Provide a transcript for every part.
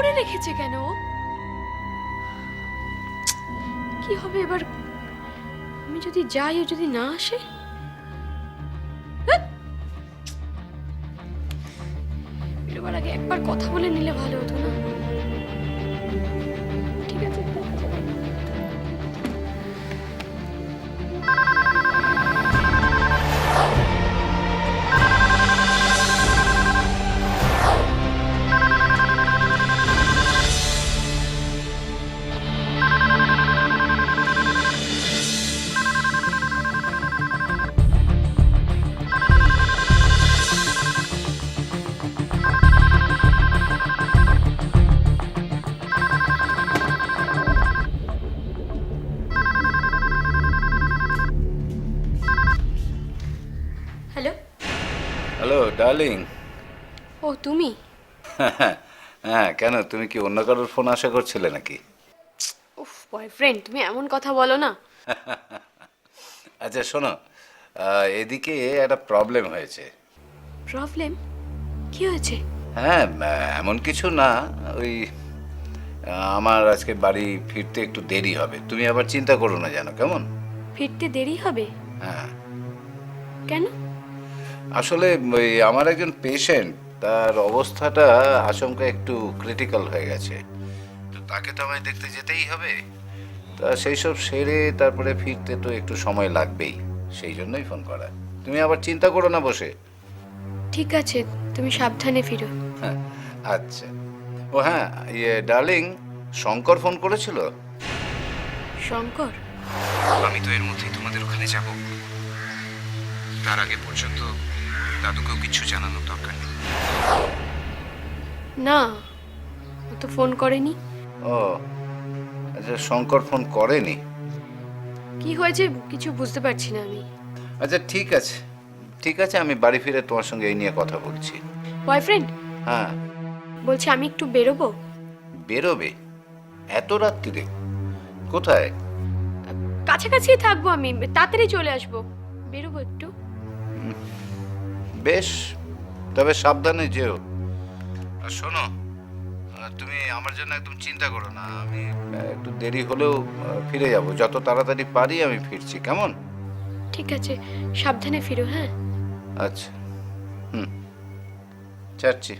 করে রেখেছে কেন ও? কি হবে এবার? আমি যদি যাই, ও যদি না আসে? বেরোবার আগে একবার কথা বলে নিলে ভালো হতো না? ঠিক আছে, দেখা যাবে। হ্যালো। Hello darling. ও তুমি? হ্যাঁ, কেন তুমি কি অন্য কারোর ফোন আশা করছিলে নাকি? উফ বয়ফ্রেন্ড, তুমি এমন কথা বলো না। আচ্ছা শোনো, এদিকে একটা প্রবলেম হয়েছে। প্রবলেম? কি হয়েছে? হ্যাঁ, এমন কিছু না, ওই আমার আজকে বাড়ি ফিরতে একটু দেরি হবে, তুমি আবার চিন্তা করো না যেন, কেমন? ফিরতে দেরি হবে? হ্যাঁ, কেন? আসলে ওই আমার একজন পেশেন্ট, তার অবস্থাটা আচমকা একটু ক্রিটিক্যাল হয়ে গেছে, তো তাকে তো আমায় দেখতে যেতেই হবে। তা সেই সব সেরে তারপরে ফিরতে তো একটু সময় লাগবেই, সেই জন্যই ফোন করা। তুমি আবার চিন্তা করো না বসে। ঠিক আছে, তুমি সাবধানে ফিরো। হ্যাঁ, আচ্ছা। ও হ্যাঁ, ডার্লিং, শঙ্কর ফোন করেছিল। শঙ্কর? আমি তো এর মধ্যেই তোমাদের ওখানে যাব, তার আগে পর্যন্ত দাদুকেও কিছু জানানোর দরকার নেই। না, ও তো ফোন করেনি। ও আচ্ছা, শঙ্কর ফোন করেনি? কি হয়েছে কিছু বুঝতে পারছি না আমি। আচ্ছা ঠিক আছে, ঠিক আছে, আমি বাড়ি ফিরে তোমার সঙ্গে এই নিয়ে কথা বলছি। বয়ফ্রেন্ড, হ্যাঁ। বলছি আমি একটু বেরোবো। বেরোবে? এত রাত্রিরে? কোথায়? কাছাকাছি থাকবো, আমি তাড়াতাড়ি চলে আসবো। বেরোবো একটু। বেশ, তবে সাবধানে যেও। আর শোনো, তুমি আমার জন্য একদম চিন্তা করো না, আমি একটু দেরি হলেও ফিরে যাব, যত তাড়াতাড়ি পারি আমি ফিরছি, কেমন? ঠিক আছে, সাবধানে ফিরো। হ্যাঁ। আচ্ছা, হুম, ছাড়ছি।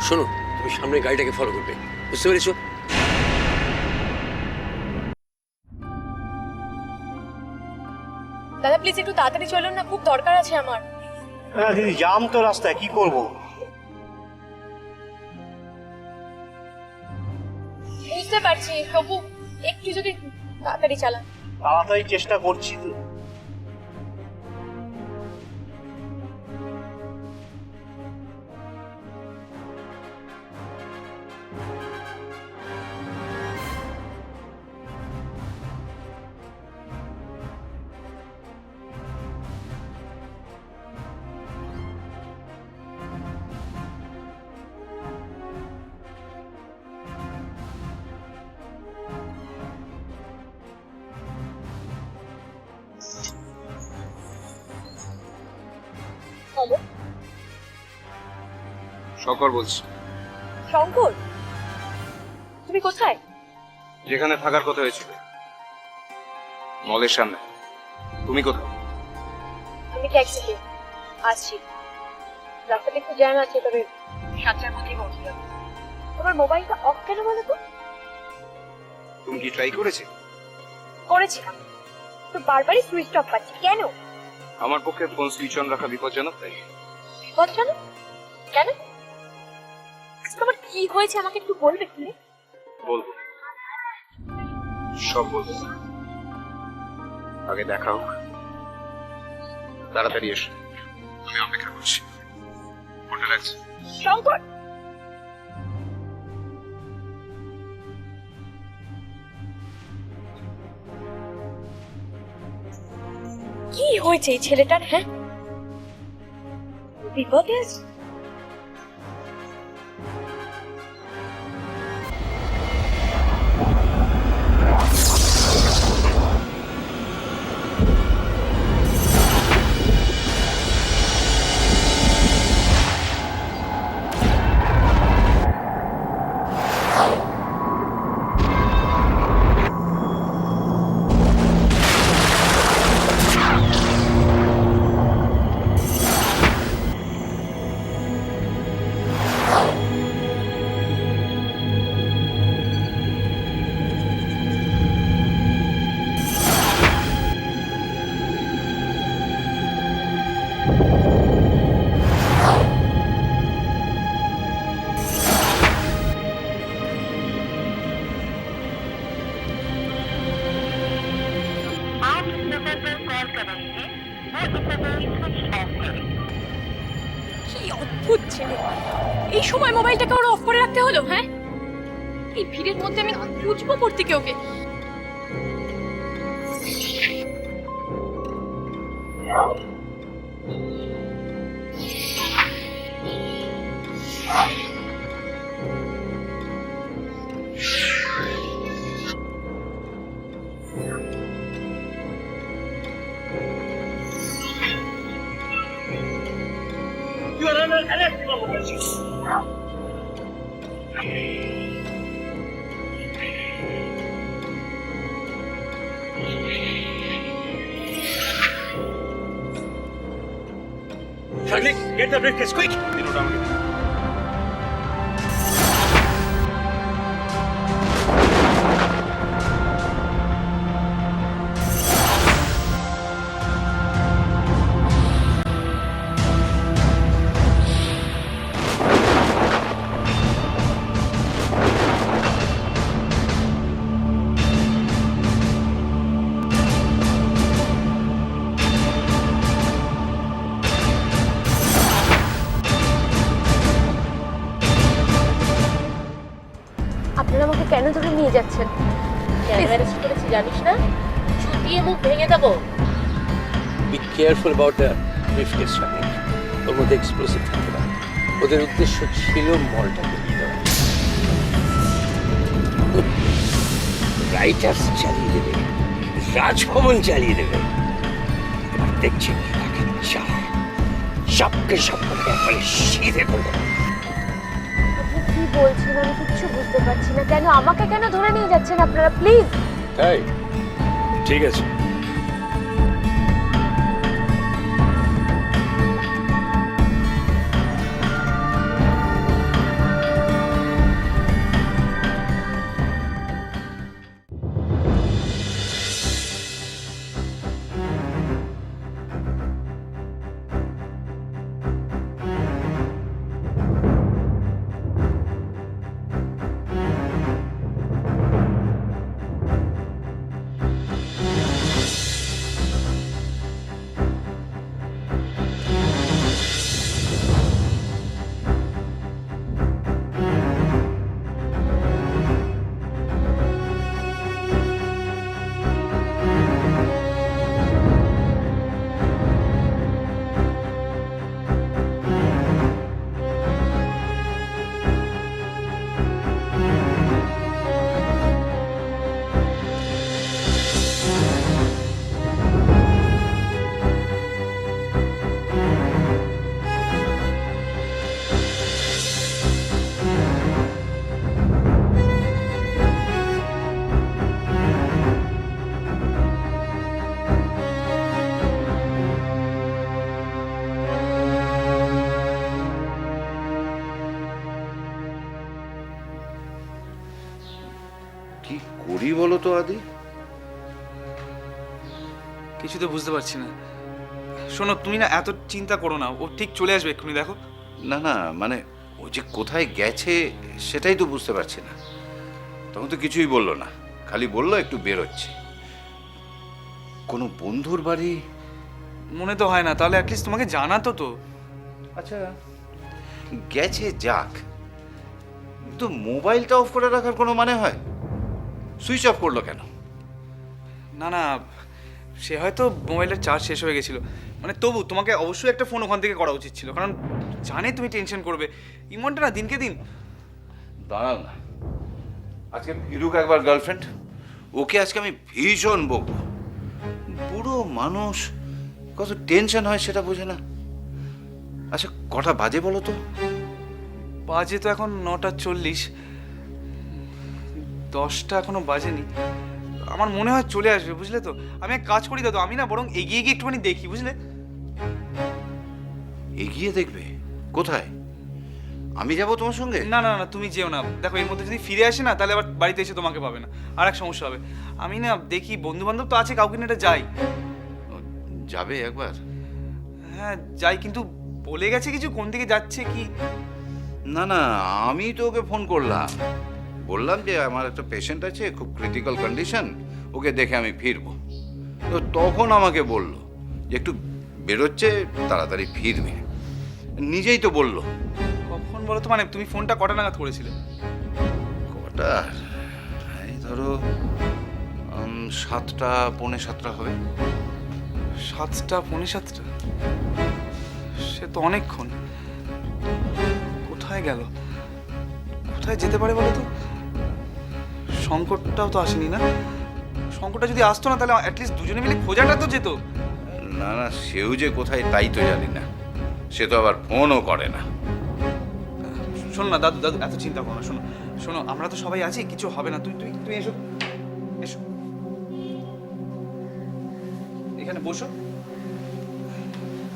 শোনো, তুমি সামনে গাড়িটাকে ফলো করবে, বুঝতে পেরেছো? দাদা প্লিজ একটু তাড়াতাড়ি চলুন না, খুব দরকার আছে আমার। হ্যাঁ দিদি, জাম তো রাস্তায়, কি করব? বুঝতে পারছি, তবু একটু যদি তাড়াতাড়ি চালান। তাড়াতাড়ি চেষ্টা করছি তো। হ্যালো শঙ্কর বলছি। শঙ্কর, তুমি কোথায়? যেখানে থাকার কথা হয়েছিল, মলের সামনে। তুমি কোথায়? আমি ট্যাক্সিতে আসছি। রাস্তাটা একটু জ্যাম আছে, তবে 7টার মধ্যেই পৌঁছে যাবো। তোমার মোবাইলটা অফ কেন বলো তো? তুমি কি ট্রাই করেছে? করেছিলাম, তো বারবারই সুইচ অফ পাচ্ছি কেন? আমার পক্ষে ফোন সুইচ অন রাখা বিপজ্জনক, তাই। বিপজ্জনক কেন? তোমার কি হয়েছে আমাকে একটু বলবে কি? বলবো, সব বলবো। আগে দেখা হোক, তাড়াতাড়ি এসো, আমি অপেক্ষা করছি। হোটেল আছে। শঙ্কর, কি হয়েছে এই ছেলেটার? হ্যাঁ, বিপদে আছে। কি অদ্ভুত ছেলে, এই সময় মোবাইলটাকে ওরা অফ করে রাখতে হলো। হ্যাঁ, এই ভিড়ের মধ্যে আমি খুঁজবো পড়তে ওকে। Charlie, get the briefcase, quick! আপনারা আমাকে কেন ধরে নিয়ে যাচ্ছেন? কেন অ্যারেস্ট করেছি জানিস না? চুটিয়ে মুখ ভেঙে দেবো। Be careful about the briefcase, Charlie. ওর মধ্যে এক্সপ্লোসিভ থাকতে পারে। ওদের উদ্দেশ্য ছিল মলটাকে নিয়ে দেওয়া। রাইটার্স চালিয়ে দেবে, রাজভবন চালিয়ে দেবে। এবার দেখছি কাকে চায়। সবকে সবকে একবারে সিধে করবো। আপনি কি বলছেন আমি কিচ্ছু বুঝতে পারছি না। কেন আমাকে কেন ধরে নিয়ে যাচ্ছেন আপনারা? প্লিজ। তাই ঠিক আছে। কি করি বলো তো আদি? কিছু তো বুঝতে পারছি না। শোনো, তুমি না এত চিন্তা করো না, ও ঠিক চলে আসবে এক্ষুনি। দেখো না না, মানে ও যে কোথায় গেছে সেটাই তো বুঝতে পারছি না। তখন তো কিছুই বললো না, খালি বললো একটু বেরোচ্ছে। কোনো বন্ধুর বাড়ি মনে তো হয় না, তাহলে অ্যাটলিস্ট তোমাকে জানাতো তো। আচ্ছা গেছে যাক, কিন্তু মোবাইলটা অফ করে রাখার কোনো মানে হয়? সুইচ অফ করলো কেন? না না, সে হয়তো মোবাইলের চার্জ শেষ হয়ে গেছিলো। মানে তবু তোমাকে অবশ্যই একটা ফোন ওখান থেকে করা উচিত ছিল, কারণ জানে তুমি টেনশন করবে। ইমনটা না দিনকে দিন। দাঁড়াও না, আজকে ফিরুক একবার গার্লফ্রেন্ড, ওকে আজকে আমি ভীষণ বকবো। বুড়ো মানুষ, কত টেনশন হয় সেটা বোঝে না। আচ্ছা কটা বাজে বলো তো? বাজে তো এখন 9:40, 10টা এখনো বাজেনি। আমার মনে হয় চলে আসবে, বুঝলে তো। আমি এক কাজ করি দাদা, আমি না বরং এগিয়ে গিয়ে একটুখানি দেখি, বুঝলে। এগিয়ে দেখবে? কোথায়? আমি যাব তোমার সঙ্গে? না না না, তুমি যেও না। দেখো, এর মধ্যে যদি ফিরে আসে না, তাহলে আবার বাড়িতে এসে তোমাকে পাবে না, আর এক সমস্যা হবে। আমি না দেখি, বন্ধু বান্ধব তো আছে, কাউকে নিয়ে এটা যাই। যাবে একবার? হ্যাঁ যাই, কিন্তু বলে গেছে কিছু, কোন দিকে যাচ্ছে কি? না না, আমি তো ওকে ফোন করলাম, বললাম যে আমার একটা পেশেন্ট আছে, খুব ক্রিটিক্যাল কন্ডিশন, ওকে দেখে আমি ফিরবো। তো তখন আমাকে বললো যে একটু বেরোচ্ছে, তাড়াতাড়ি ফিরবে। নিজেই তো বললো। কখন বলো তো, মানে তুমি ফোনটা কটা নাগাদ করেছিলে? কটা? এই ধরো 7টা পৌনে 7টা হবে। 7টা পৌনে 7টা? সে তো অনেকক্ষণ। কোথায় গেল? কোথায় যেতে পারে বলো তো? শঙ্করটাও তো আসেনি না? শঙ্করটা যদি আসতো না তাহলে অ্যাটলিস্ট দুজনে মিলে খোঁজাটা তো যেত। না না, সেও যে কোথায় তাই তো জানি না। সে তো আবার ফোনও করে না। শোনো না দাদু, দাদু এত চিন্তা করো না। শোনো শোনো, আমরা তো সবাই আছি, কিছু হবে না। তুই তুই তুই এসো, এসো এখানে বসো।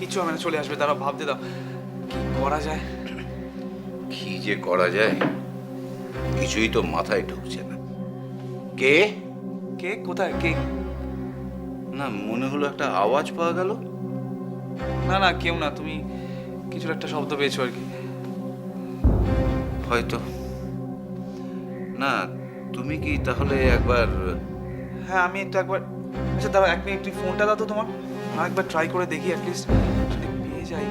কিছু হবে না, চলে আসবে। দাঁড়াও, ভাবতে দাও কি করা যায়। কি যে করা যায়, কিছুই তো মাথায় ঢুকছে না। কে? কে? কোথায় কে? না, মনে হলো একটা আওয়াজ পাওয়া গেল। না না, কেউ না। তুমি কিছুর একটা শব্দ পেয়েছো আর কি। হয়তো। না, তুমি কি তাহলে একবার? হ্যাঁ, আমি একটু একবার। আচ্ছা দাঁড়াও 1 মিনিট, তুই ফোনটা দাও তো তোমার। আর একবার ট্রাই করে দেখি, অ্যাটলিস্ট যদি পেয়ে যাই।